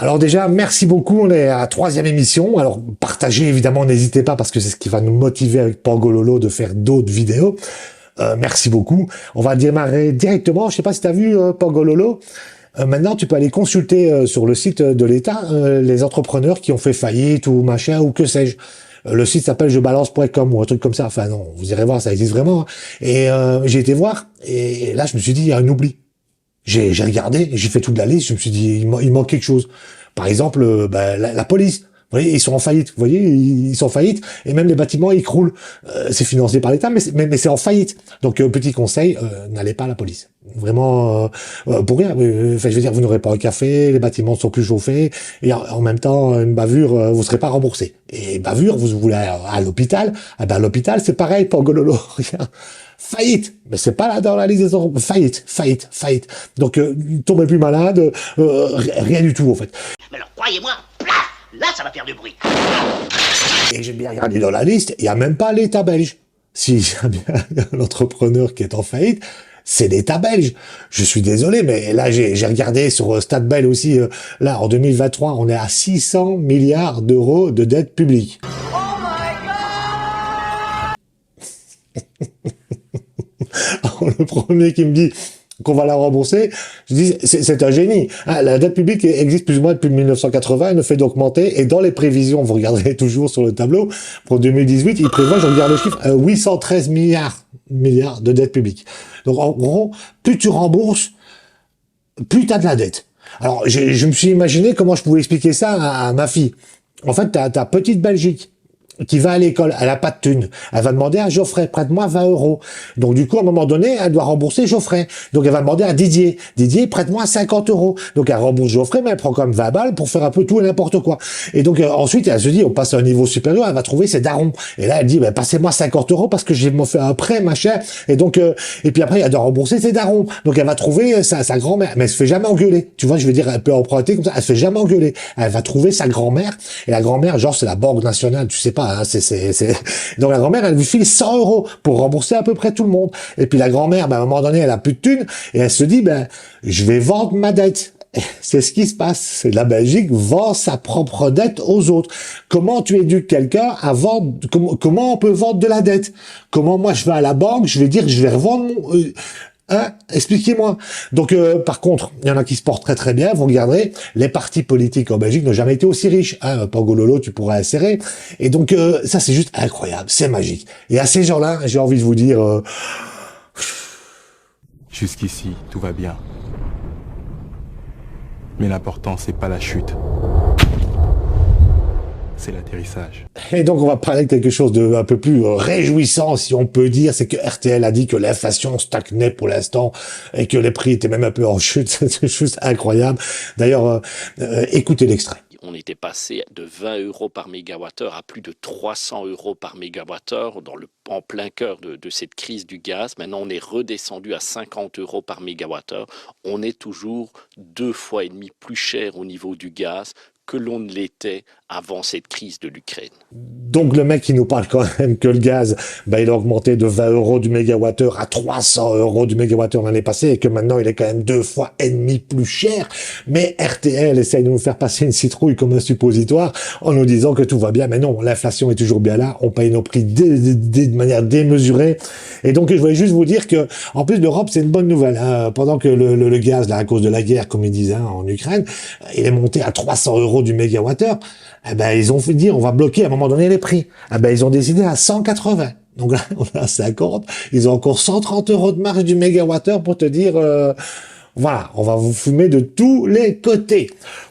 Alors déjà, merci beaucoup, on est à la 3e émission. Alors partagez évidemment, n'hésitez pas parce que c'est ce qui va nous motiver avec Pangololo de faire d'autres vidéos. Merci beaucoup. On va démarrer directement. Je sais pas si tu as vu Pangololo. Maintenant, tu peux aller consulter sur le site de l'État les entrepreneurs qui ont fait faillite ou machin ou que sais-je. Le site s'appelle jebalance.com ou un truc comme ça. Enfin non, vous irez voir, ça existe vraiment. Et j'ai été voir et là, je me suis dit, il y a un oubli. J'ai regardé, j'ai fait toute la liste, je me suis dit, il manque quelque chose. Par exemple, la police. Vous voyez, ils sont en faillite. Vous voyez, ils sont en faillite et même les bâtiments, ils croulent. C'est financé par l'État, mais c'est en faillite. Donc, petit conseil, n'allez pas à la police. Vraiment, pour rien. Enfin, je veux dire, vous n'aurez pas un café, les bâtiments ne sont plus chauffés et en même temps, une bavure, vous serez pas remboursé. Et bavure, vous voulez à l'hôpital. Ah ben, à l'hôpital, c'est pareil, Pangololo. Regarde. Faillite, mais c'est pas là dans la liste des ordres. Faillite. Donc, tombez plus malade, rien du tout en fait. Mais alors, croyez-moi, plaf, là, ça va faire du bruit. Et j'ai bien regardé dans la liste, il y a même pas l'État belge. Si y a bien l'entrepreneur qui est en faillite, c'est l'État belge. Je suis désolé, mais là, j'ai regardé sur Stade Bell aussi, là, en 2023, on est à 600 milliards d'euros de dette publique. Alors, le premier qui me dit qu'on va la rembourser, je dis c'est un génie. Hein, la dette publique existe plus ou moins depuis 1980, elle ne fait d'augmenter et dans les prévisions, vous regarderez toujours sur le tableau, pour 2018, il prévoit, je regarde le chiffre, 813 milliards de dette publique. Donc en gros, plus tu rembourses, plus tu as de la dette. Alors je me suis imaginé comment je pouvais expliquer ça à ma fille. En fait, ta petite Belgique qui va à l'école, elle a pas de thune. Elle va demander à Geoffrey, prête-moi 20 euros. Donc du coup, à un moment donné, elle doit rembourser Geoffrey. Donc elle va demander à Didier, prête-moi 50 euros. Donc elle rembourse Geoffrey, mais elle prend quand même 20 balles pour faire un peu tout et n'importe quoi. Et donc ensuite, elle se dit, on passe à un niveau supérieur, elle va trouver ses darons. Et là, elle dit, passez-moi 50 euros parce que j'ai fait un prêt, machin. Et donc, et puis après, elle doit rembourser ses darons. Donc elle va trouver sa grand-mère, mais elle se fait jamais engueuler. Tu vois, je veux dire, elle peut emprunter comme ça, elle se fait jamais engueuler. Elle va trouver sa grand-mère, et la grand-mère, genre, c'est la Banque nationale, tu sais pas, hein, donc la grand-mère, elle lui file 100 euros pour rembourser à peu près tout le monde. Et puis la grand-mère, à un moment donné, elle a plus de thunes et elle se dit, je vais vendre ma dette. C'est ce qui se passe. C'est la Belgique vend sa propre dette aux autres. Comment tu éduques quelqu'un à vendre, comment on peut vendre de la dette? Comment moi je vais à la banque, je vais dire, je vais revendre mon, hein? Expliquez-moi. Donc, par contre, il y en a qui se portent très très bien. Vous regarderez, les partis politiques en Belgique n'ont jamais été aussi riches. Hein, Pangololo, tu pourras insérer. Et donc, ça c'est juste incroyable, c'est magique. Et à ces gens-là, j'ai envie de vous dire... Jusqu'ici, tout va bien. Mais l'important, c'est pas la chute. C'est l'atterrissage. Et donc, on va parler de quelque chose de un peu plus réjouissant, si on peut dire. C'est que RTL a dit que l'inflation stagnait pour l'instant et que les prix étaient même un peu en chute. C'est juste incroyable. D'ailleurs, écoutez l'extrait. On était passé de 20 euros par mégawattheure à plus de 300 euros par mégawattheure en plein cœur de cette crise du gaz. Maintenant, on est redescendu à 50 euros par mégawattheure. On est toujours 2,5 fois plus cher au niveau du gaz que l'on ne l'était avant cette crise de l'Ukraine. Donc le mec qui nous parle quand même que le gaz, il a augmenté de 20 euros du mégawattheure à 300 euros du mégawattheure l'année passée et que maintenant il est quand même 2,5 fois plus cher. Mais RTL essaye de nous faire passer une citrouille comme un suppositoire en nous disant que tout va bien. Mais non, l'inflation est toujours bien là. On paye nos prix de manière démesurée. Et donc je voulais juste vous dire que en plus l'Europe c'est une bonne nouvelle. Hein. Pendant que le gaz, là, à cause de la guerre, comme ils disent en Ukraine, il est monté à 300 euros du mégawattheure. Ils ont fait dire on va bloquer à un moment donné les prix. Ils ont décidé à 180. Donc là, on est à 50. Ils ont encore 130 euros de marge du mégawattheure pour te dire, voilà, on va vous fumer de tous les côtés.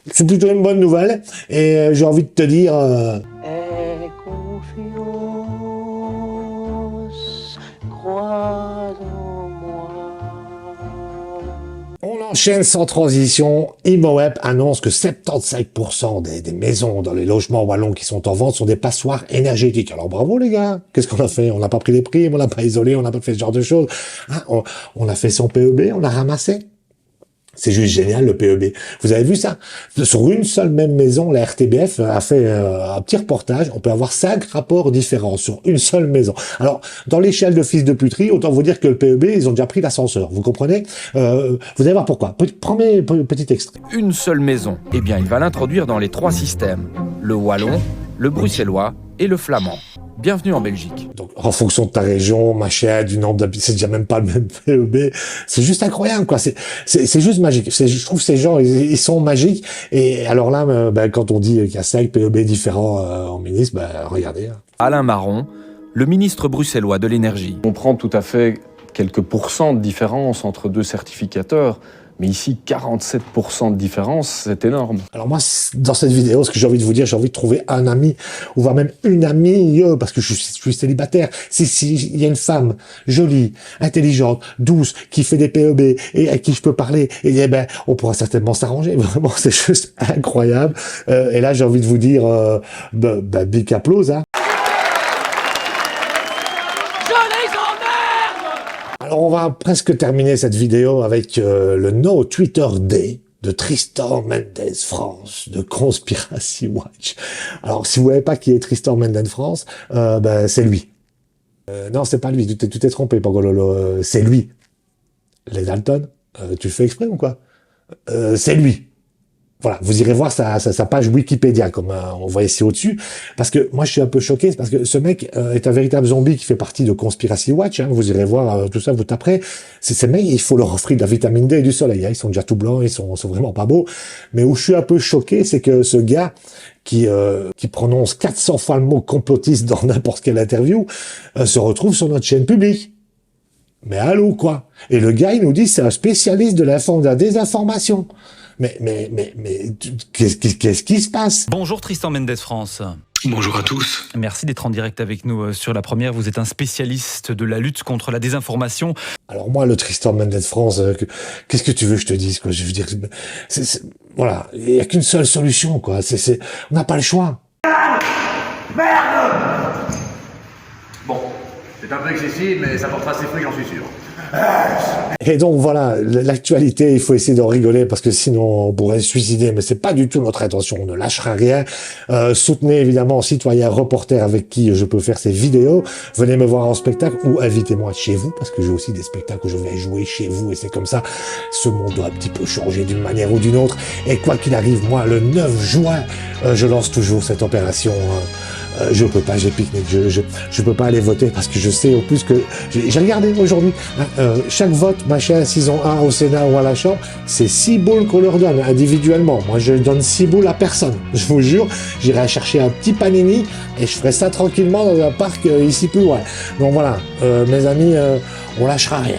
C'est plutôt une bonne nouvelle. Et j'ai envie de te dire... Aie confiance, crois en moi. On enchaîne sans transition. ImoWeb annonce que 75% des maisons dans les logements wallons qui sont en vente sont des passoires énergétiques. Alors bravo les gars. Qu'est-ce qu'on a fait? On n'a pas pris les primes, on n'a pas isolé, on n'a pas fait ce genre de choses. Hein, on a fait son PEB, on l'a ramassé. C'est juste génial, le PEB. Vous avez vu ça? Sur une seule même maison, la RTBF a fait un petit reportage. On peut avoir 5 rapports différents sur une seule maison. Alors, dans l'échelle de fils de puterie, autant vous dire que le PEB, ils ont déjà pris l'ascenseur. Vous comprenez? Vous allez voir pourquoi. Premier petit extrait. Une seule maison. Eh bien, il va l'introduire dans les 3 systèmes. Le wallon, le bruxellois et le flamand. Bienvenue en Belgique. Donc, en fonction de ta région, machin, du nombre d'habitants, c'est déjà même pas le même PEB. C'est juste incroyable, quoi. C'est juste magique. Je trouve ces gens, ils sont magiques. Et alors là, quand on dit qu'il y a 5 PEB différents en ministre, regardez. Alain Marron, le ministre bruxellois de l'énergie. On prend tout à fait quelques pourcents de différence entre 2 certificateurs. Mais ici, 47% de différence, c'est énorme. Alors moi, dans cette vidéo, ce que j'ai envie de vous dire, j'ai envie de trouver un ami, ou voire même une amie, parce que je suis célibataire. Si il y a une femme jolie, intelligente, douce, qui fait des PEB, et à qui je peux parler, et on pourra certainement s'arranger. Vraiment, c'est juste incroyable. Et là, j'ai envie de vous dire, big applause, hein. Alors on va presque terminer cette vidéo avec le No Twitter Day de Tristan Mendez France, de Conspiracy Watch. Alors si vous ne savez pas qui est Tristan Mendez France, c'est lui. Non, c'est pas lui, tu t'es trompé, Pangololo, c'est lui. Les Dalton, tu le fais exprès ou quoi? C'est lui. Voilà, vous irez voir sa page Wikipédia, comme on voit ici au-dessus, parce que moi je suis un peu choqué, parce que ce mec est un véritable zombie qui fait partie de Conspiracy Watch, hein, vous irez voir tout ça, vous taperez. Ces mecs, il faut leur offrir de la vitamine D et du soleil, hein, ils sont déjà tout blancs, ils sont vraiment pas beaux, mais où je suis un peu choqué, c'est que ce gars qui prononce 400 fois le mot complotiste dans n'importe quelle interview, se retrouve sur notre chaîne publique. Mais allô, quoi? Et le gars, il nous dit c'est un spécialiste de la désinformation. Mais qu'est-ce qui se passe? Bonjour Tristan Mendez France. Bonjour à tous. Merci d'être en direct avec nous sur La Première. Vous êtes un spécialiste de la lutte contre la désinformation. Alors moi, le Tristan Mendez France, qu'est-ce que tu veux que je te dise, quoi? Je veux dire, voilà, il n'y a qu'une seule solution, quoi. On n'a pas le choix. Merde! Bon, c'est un peu excessif, mais ça portera ses fruits, j'en suis sûr. Et donc voilà, l'actualité, il faut essayer d'en rigoler parce que sinon on pourrait se suicider, mais c'est pas du tout notre intention, on ne lâchera rien. Soutenez évidemment Citoyen Reporter avec qui je peux faire ces vidéos. Venez me voir en spectacle ou invitez-moi chez vous parce que j'ai aussi des spectacles où je vais jouer chez vous et c'est comme ça. Ce monde doit un petit peu changer d'une manière ou d'une autre. Et quoi qu'il arrive, moi, le 9 juin, je lance toujours cette opération. Je peux pas, j'ai pique-nique, je peux pas aller voter parce que je sais au plus que j'ai regardé aujourd'hui, chaque vote, machin, s'ils ont un au Sénat ou à la Chambre, c'est 6 boules qu'on leur donne individuellement. Moi, je donne 6 boules à personne. Je vous jure, j'irai chercher un petit panini et je ferai ça tranquillement dans un parc ici plus loin. Donc voilà, mes amis, on lâchera rien.